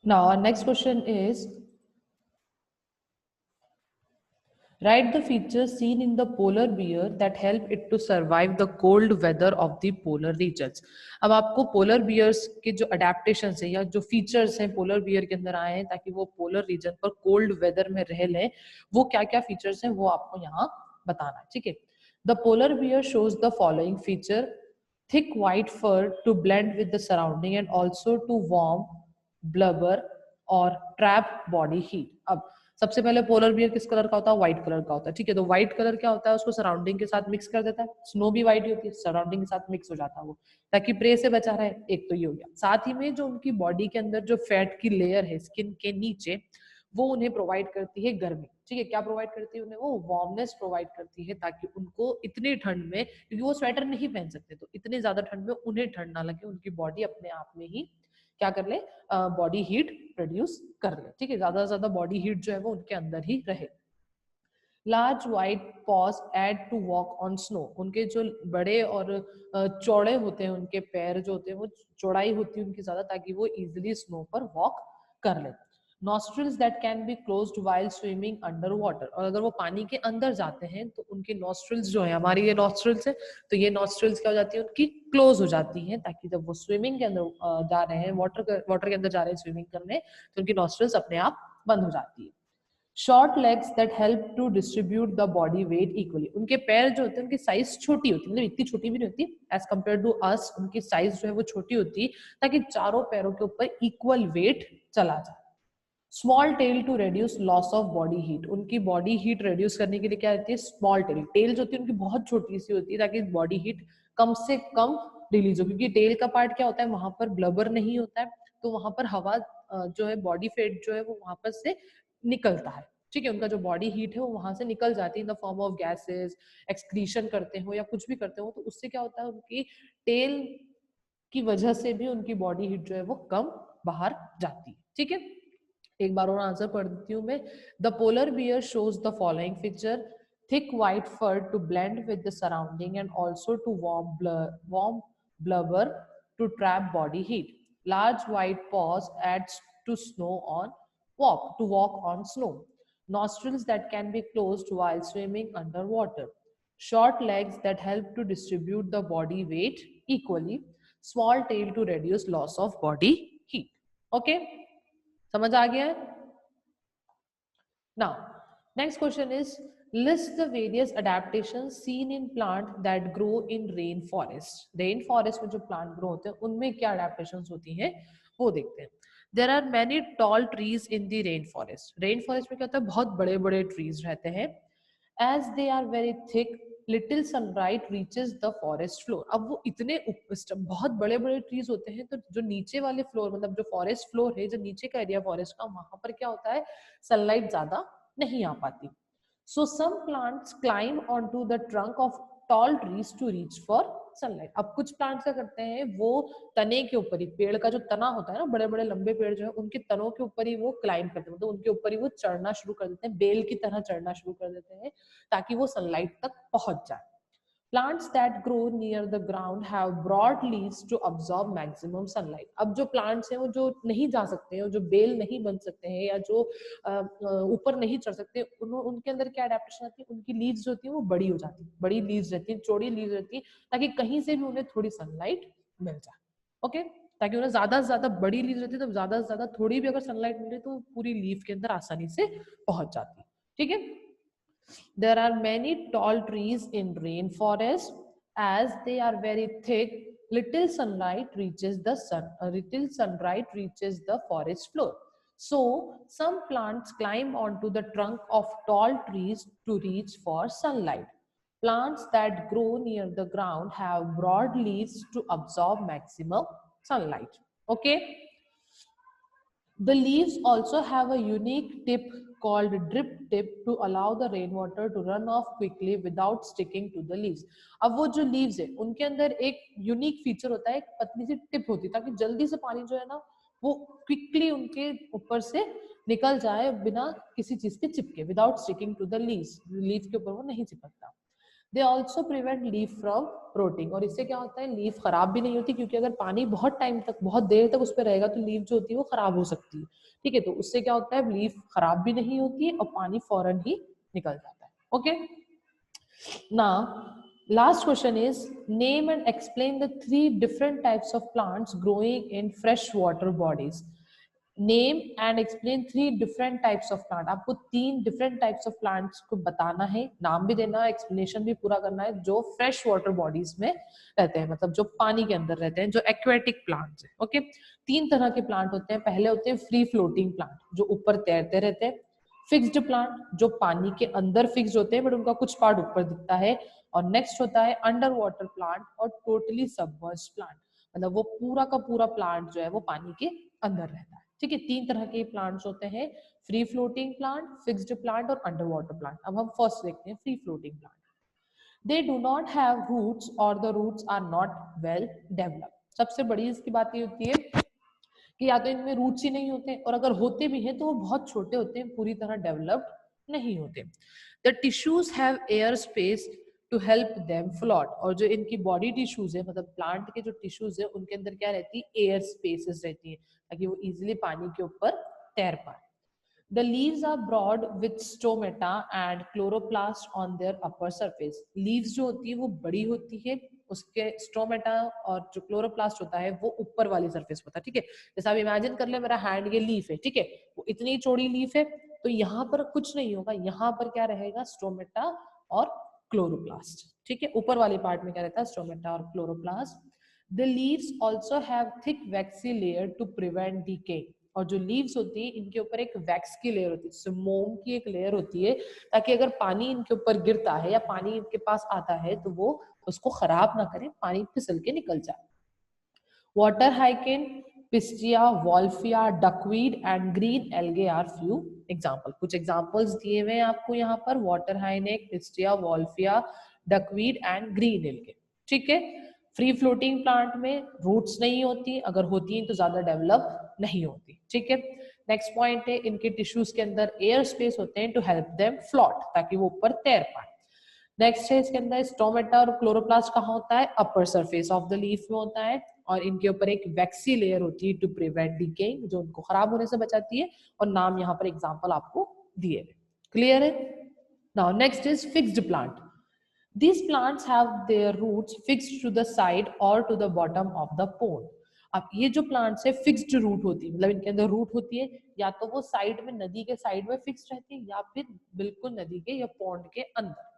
Now, our next question is, write the features seen in the polar bear that help it to survive the cold weather of the polar regions. अब आपको polar bears के जो adaptations हैं या जो features हैं polar bear के अंदर आए हैं ताकि वो polar region पर cold weather में रह लें, वो क्या क्या features हैं वो आपको यहाँ बताना है, ठीक है? The polar bear shows the following feature: thick white fur to blend with the surrounding and also to warm, blubber और trap body heat. अब सबसे पहले पोलर बियर किस कलर का होता है? व्हाइट कलर का होता है, ठीक है? तो व्हाइट कलर क्या होता है? उसको सराउंडिंग के साथ मिक्स कर देता है। स्नो भी व्हाइट ही होती है, सराउंडिंग के साथ मिक्स हो जाता है वो, ताकि प्रे से बचा रहे। एक तो ये हो गया। साथ ही में जो उनकी बॉडी के अंदर जो फैट की लेयर है स्किन के नीचे, वो उन्हें प्रोवाइड करती है गर्मी, ठीक है? क्या प्रोवाइड करती है उन्हें? वो वार्मनेस प्रोवाइड करती है, ताकि उनको इतनी ठंड में, क्योंकि वो स्वेटर नहीं पहन सकते, तो इतनी ज्यादा ठंड में उन्हें ठंड ना लगे, उनकी बॉडी अपने आप में ही क्या कर ले, बॉडी हीट प्रोड्यूस कर ले, ठीक है? ज्यादा से ज्यादा बॉडी हीट जो है वो उनके अंदर ही रहे। Large white paws aid to walk on snow, उनके जो बड़े और चौड़े होते हैं उनके पैर जो होते हैं वो चौड़ाई होती है उनकी ज्यादा, ताकि वो इजिली स्नो पर वॉक कर ले। Nostrils that can be closed while swimming under water, और अगर वो पानी के अंदर जाते हैं तो उनकी नॉस्ट्रिल्स जो है, हमारी ये नॉस्ट्रिल्स है, तो ये नॉस्ट्रिल्स क्या हो जाती है उनकी? क्लोज हो जाती है, ताकि जब वो स्विमिंग के अंदर जा रहे हैं, वाटर के अंदर जा रहे हैं स्विमिंग करने, तो उनकी नॉस्ट्रिल्स अपने आप बंद हो जाती है। Short legs that help to distribute the body weight equally, उनके पैर जो होते हैं उनकी साइज छोटी होती है, मतलब इतनी छोटी भी नहीं होती एज कम्पेयर टू अस, उनकी साइज जो है वो छोटी होती है, ताकि चारों पैरों के ऊपर इक्वल वेट चला जाए। Small tail to reduce loss of body heat, उनकी बॉडी हीट रेड्यूस करने के लिए क्या रहती है? Small tell. टेल जो होती है उनकी बहुत छोटी सी होती है, ताकि बॉडी हीट कम से कम रिलीज हो, क्योंकि टेल का पार्ट क्या होता है, वहां पर ब्लबर नहीं होता है, तो वहां पर हवा जो है, बॉडी फेट जो है वो वहां पर से निकलता है, ठीक है? उनका जो बॉडी हीट है वो वहां से निकल जाती है in the form of gases, excretion करते हो या कुछ भी करते हो, तो उससे क्या होता है, उनकी टेल की वजह से भी उनकी बॉडी हीट जो है वो कम बाहर जाती है, ठीक है? एक बार और आंसर पढ़ देती हूँ मैं। The polar bear shows the following feature: thick white fur to blend with the surrounding and also to warm blubber to trap body heat. Large white paws adds to snow on walk on snow. Nostrils that can be closed while swimming underwater. Short legs that help to distribute the body weight equally. Small tail to reduce loss of body heat. Okay? समझ आ गया है? Now, next question is, list the various adaptations seen in plant that grow in rainforest. Rainforest में जो plant grow होते हैं उनमें क्या adaptations होती हैं वो देखते हैं। There are many tall trees in the rainforest. Rainforest में क्या होता है? बहुत बड़े बड़े trees रहते हैं। As they are very thick, little sunlight reaches the forest floor. अब वो इतने बहुत बड़े बड़े ट्रीज होते हैं, तो जो नीचे वाले फ्लोर, मतलब जो फॉरेस्ट फ्लोर है, जो नीचे का एरिया फॉरेस्ट का, वहां पर क्या होता है? सनलाइट ज्यादा नहीं आ पाती। So some plants climb onto the trunk of tall trees to reach for sunlight. अब कुछ प्लांट्स क्या करते हैं, वो तने के ऊपर ही, पेड़ का जो तना होता है ना, बड़े बड़े लंबे पेड़ जो है उनके तनों के ऊपर ही वो क्लाइंब करते हैं, मतलब उनके ऊपर ही वो चढ़ना शुरू कर देते हैं, बेल की तरह चढ़ना शुरू कर देते हैं, ताकि वो सनलाइट तक पहुंच जाए। Plants that grow near the ground have broad leaves to absorb maximum sunlight. अब जो plants हैं वो जो नहीं जा सकते हैं, जो बेल नहीं बन सकते हैं या जो ऊपर नहीं चढ़ सकते, उनके अंदर क्या adaptation आती है? उनकी leaves जो होती है वो बड़ी हो जाती है, बड़ी leaves रहती है, चौड़ी leaves रहती है, ताकि कहीं से भी उन्हें थोड़ी sunlight मिल जाए। ओके? ताकि उन्हें ज्यादा से ज्यादा बड़ी लीव्स रहती है, तो ज्यादा से ज्यादा थोड़ी भी अगर सनलाइट मिले तो पूरी लीफ के अंदर आसानी से पहुंच जाती है, ठीक है? There are many tall trees in rainforest. As they are very thick, little sunlight reaches the forest floor. So some plants climb onto the trunk of tall trees to reach for sunlight. Plants that grow near the ground have broad leaves to absorb maximum sunlight. Okay. The leaves also have a unique tip called drip tip to allow the rainwater to run off quickly without sticking to the leaves. अब वो जो leaves है उनके अंदर एक unique feature होता है, एक पतली सी टिप होती है, ताकि जल्दी से पानी जो है ना वो क्विकली उनके ऊपर से निकल जाए बिना किसी चीज के चिपके, without sticking to the leaves, leaf के ऊपर वो नहीं चिपकता। They also prevent leaf from rotting, और इससे क्या होता है, लीफ खराब भी नहीं होती, क्योंकि अगर पानी बहुत टाइम तक, बहुत देर तक उस पर रहेगा तो लीफ जो होती है वो खराब हो सकती है, ठीक है। तो उससे क्या होता है, लीफ खराब भी नहीं होती है और पानी फौरन ही निकल जाता है। Okay, now last question is name and explain the three different types of plants growing in freshwater bodies. Name and explain three different types of plant, आपको तीन डिफरेंट टाइप्स ऑफ प्लांट्स को बताना है, नाम भी देना है, एक्सप्लेनेशन भी पूरा करना है, जो फ्रेश वाटर बॉडीज में रहते हैं, मतलब जो पानी के अंदर रहते हैं, जो एक्वेटिक प्लांट्स है। ओके, तीन तरह के प्लांट होते हैं। पहले होते हैं फ्री फ्लोटिंग प्लांट, जो ऊपर तैरते रहते हैं। फिक्स्ड प्लांट, जो पानी के अंदर फिक्स्ड होते हैं बट उनका कुछ पार्ट ऊपर दिखता है। और नेक्स्ट होता है अंडर वाटर प्लांट और टोटली सबमर्ज्ड प्लांट, मतलब वो पूरा का पूरा प्लांट जो है वो पानी के अंदर रहता है। ठीक है, तीन तरह के प्लांट्स होते हैं, free floating plant, fixed plant और अंडर वाटर प्लांट। अब हम फर्स्ट देखते हैं free floating plant. They do not have roots और the roots are not well developed. सबसे बड़ी इसकी बात ये होती है कि या तो इनमें रूट्स ही नहीं होते, और अगर होते भी हैं तो वो बहुत छोटे होते हैं, पूरी तरह डेवलप्ड नहीं होते। The tissues have air space to help them float, और जो इनकी बॉडी टिश्यूज है, मतलब प्लांट के जो टिश्यूज है, उनके अंदर क्या रहती है, एयर स्पेसेस रहती है, ताकि वो इजिली पानी के ऊपर तैर पाए। The leaves are broad with stomata and chloroplast on their upper surface. Leaves जो होती है वो बड़ी होती है, उसके स्टोमेटा और जो क्लोरोप्लास्ट होता है वो ऊपर वाली सरफेस होता है, ठीक है। जैसे आप इमेजिन कर ले, मेरा हैंड ये लीफ है, ठीक है, वो इतनी चौड़ी लीफ है, तो यहाँ पर कुछ नहीं होगा, यहाँ पर क्या रहेगा, स्टोमेटा और क्लोरोप्लास्ट, ठीक है। ऊपर वाले पार्ट में क्या रहता है, स्टोमेटा और chloroplast. The leaves also have thick waxy layer to prevent decay. और जो लीव्स होती है इनके ऊपर एक वैक्स की लेयर होती है, जैसे मोम की एक लेयर होती है, ताकि अगर पानी इनके ऊपर गिरता है या पानी इनके पास आता है तो वो उसको खराब ना करे, पानी फिसल के निकल जाए। वाटर हाइकिन, Pistia, Wolffia, duckweed and green algae are few example. कुछ एग्जाम्पल्स दिए हुए हैं आपको यहाँ पर, वाटर हाइनेक, Pistia, Wolffia, duckweed and green algae, ठीक है। फ्री फ्लोटिंग प्लांट में रूट्स नहीं होती, अगर होती हैं तो ज्यादा डेवलप नहीं होती, ठीक है। नेक्स्ट पॉइंट है, इनके टिश्यूज के अंदर एयर स्पेस होते हैं टू हेल्प देम फ्लोट, ताकि वो ऊपर तैर पाए। नेक्स्ट है, इसके अंदर स्टोमेटा और क्लोरोप्लास्ट कहाँ होता है, upper surface of the leaf में होता है, और इनके ऊपर एक वैक्सी लेयर होती है टू प्रिवेंट डिकेइंग, जो उनको खराब होने से बचाती है, और नाम यहाँ पर एग्जांपल आपको दिए हैं। क्लियर है? Now next is fixed plant. These plants have their roots fixed to the side or to the bottom of the pond. अब ये जो प्लांट्स है फिक्स्ड रूट होती है, मतलब इनके अंदर रूट होती है, या तो वो साइड में, नदी के साइड में फिक्स रहती है, या फिर बिल्कुल नदी के या पॉन्ड के अंदर।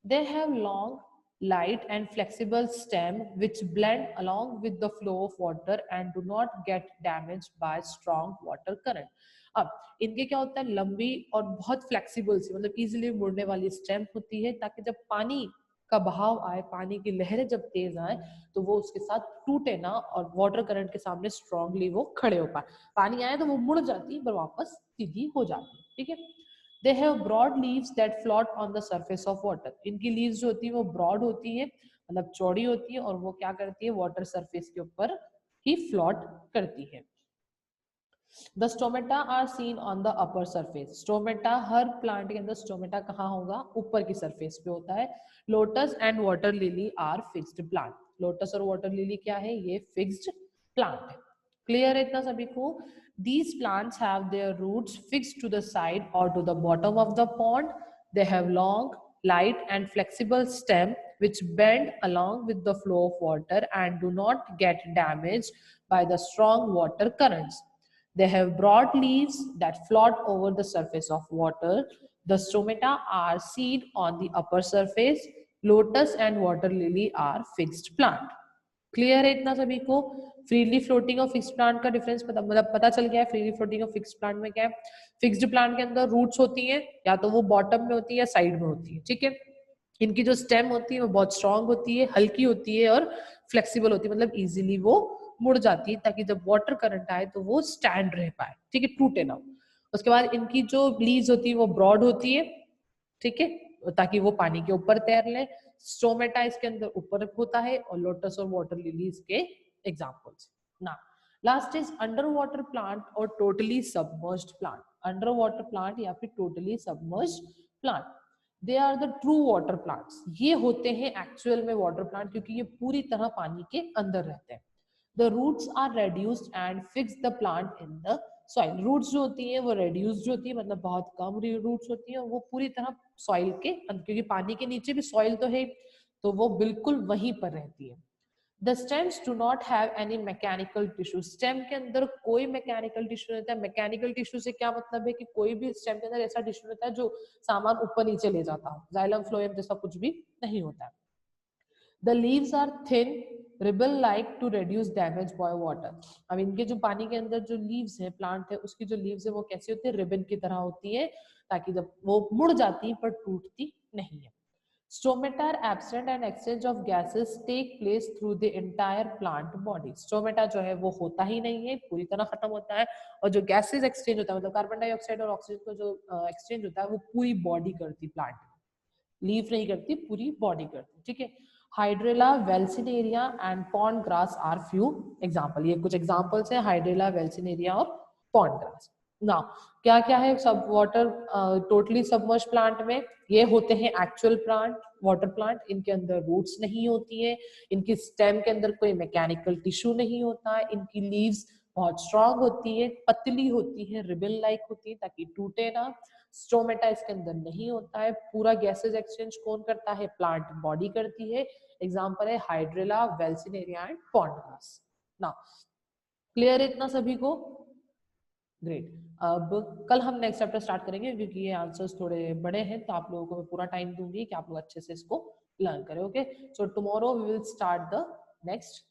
They have long, light and flexible stem which blend along with the flow of water and do not get damaged by strong water current. अब इनके क्या होता है, लंबी और बहुत फ्लेक्सिबल सी, मतलब इजीली मुड़ने वाली स्टेम होती है, ताकि जब पानी का बहाव आए, पानी की लहरें जब तेज आए, तो वो उसके साथ टूटे ना और वाटर करंट के सामने स्ट्रांगली वो खड़े हो पाए। पानी आए तो वो मुड़ जाती है पर वापस सीधी हो जाती है, ठीक है। They have broad leaves that float on the surface of water. इनकी लीव्स जो होती है वो ब्रॉड होती है, मतलब चौड़ी होती है, और वो क्या करती है, वाटर सरफेस के ऊपर ही फ्लोट करती है। The stomata are seen on the upper surface. Stomata, her plant के अंदर स्टोमेटा कहाँ होगा, ऊपर की सरफेस पे होता है। Lotus and water lily are fixed plant. Lotus और वाटर लिली क्या है, ये फिक्स्ड प्लांट है। क्लियर है इतना सभी को? These plants have their roots fixed to the side or to the bottom of the pond. They have long, light and flexible stem which bend along with the flow of water and do not get damaged by the strong water currents. They have broad leaves that float over the surface of water. The stomata are seen on the upper surface. Lotus and water lily are fixed plant. Clear है इतना सभी को? Freely floating और fixed plant का difference पता, मतलब पता चल गया है। फ्रीली फ्लोटिंग और फिक्स्ड प्लांट में क्या है, फिक्स्ड प्लांट के अंदर रूट्स होती हैं, या तो वो बॉटम में होती है या साइड में होती है, ठीक है। इनकी जो स्टेम होती है वो बहुत स्ट्रांग होती है, हल्की होती है और फ्लेक्सिबल होती है, मतलब इजीली वो मुड़ जाती है, ताकि जब वाटर करंट आए तो वो स्टैंड रह पाए, ठीक है, टूटे ना। उसके बाद इनकी जो लीव्स होती है वो ब्रॉड होती है, ठीक है, ताकि वो पानी के ऊपर तैर ले। स्टोमेटा इसके अंदर ऊपर होता है, और लोटस और वाटर लिली इसके एग्जांपल्स। ना last is under water plant और totally submerged plant. Under water plant या फिर totally submerged plant. They are the true water plants, ये होते हैं एक्चुअल में वाटर प्लांट, क्योंकि ये पूरी तरह पानी के अंदर रहते हैं। The roots are reduced and fix the plant in the soil, roots जो होती है वो रेड्यूस्ड होती है, मतलब बहुत कम रूट्स होती है, वो पूरी तरह सॉइल के अंदर, क्योंकि पानी के नीचे भी सॉइल तो है, तो वो बिल्कुल वहीं पर रहती है। The stems do not have any mechanical tissue, stem के अंदर कोई मैकेनिकल टिश्यू रहता है। मैकेनिकल टिश्यू से क्या मतलब है कि कोई भी स्टेम के अंदर ऐसा टिश्यू रहता है जो सामान ऊपर नीचे ले जाता हो, जाइलम फ्लोएम जैसा कुछ भी नहीं होता है। The leaves are thin ribbon like to reduce damage by water, अब इनके जो पानी के अंदर जो लीव्स है, प्लांट है, उसकी जो लीव्स है वो कैसी होती है, रिबन की तरह होती है, ताकि जब वो मुड़ जाती है पर टूटती नहीं है। Stomata are absent and exchange of gases take place through the entire plant body. Stomata जो है वो होता ही नहीं है, पूरी तरह खत्म होता है, और जो गैसेज एक्सचेंज होता है, मतलब कार्बन डाइऑक्साइड और ऑक्सीजन का जो एक्सचेंज होता है वो पूरी बॉडी करती, प्लांट लीव नहीं करती, पूरी बॉडी करती, ठीक है। Hydrilla, Vallisneria and pond grass are few example, ये कुछ एग्जाम्पल्स है हाइड्रेला, वेल्सिनेरिया और पॉन्ड ग्रास। नाउ क्या क्या है सब वाटर टोटली सबमर्ज प्लांट में, ये होते हैं एक्चुअल प्लांट, वाटर प्लांट, इनके अंदर रूट्स नहीं होती है, इनकी स्टेम के अंदर कोई मैकेनिकल टिश्यू नहीं होता है, इनकी लीव्स बहुत स्ट्रांग होती है, पतली होती है, रिबन लाइक होती है ताकि टूटे ना। स्टोमेटा इसके अंदर नहीं होता है, पूरा गैसेज एक्सचेंज कौन करता है, प्लांट बॉडी करती है। एग्जांपल है Hydrilla, Vallisneria and pond grass. Now clear है इतना सभी को? ग्रेट। अब कल हम नेक्स्ट चैप्टर स्टार्ट करेंगे, क्योंकि ये आंसर्स थोड़े बड़े हैं, तो आप लोगों को मैं पूरा टाइम दूंगी कि आप लोग अच्छे से इसको लर्न करें। Okay, so tomorrow we will start the next